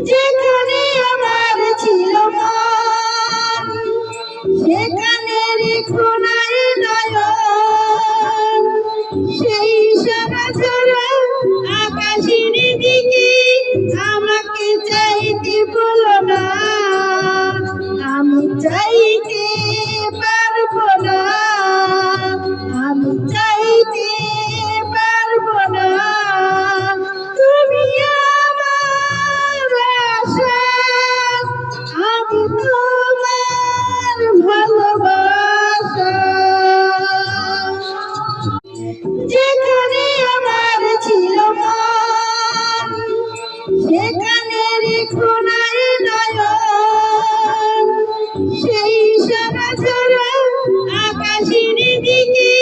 যেখানে আমার ছিল মন, সেখানে রেখো নাই নয়ন। সেই সমাজরা আকাশের দিকে আমাকে চাইতে বলো না, আমি চাইতে পারবো না, আমি চাইতে পারবো না। তুমি আমার আশা, আমি তোমার ভালোবাসা। যেখানে আমার ছিল মন, সেখানে রেখো নাই নয়ন। সেই সমাজরা আকাশের দিকে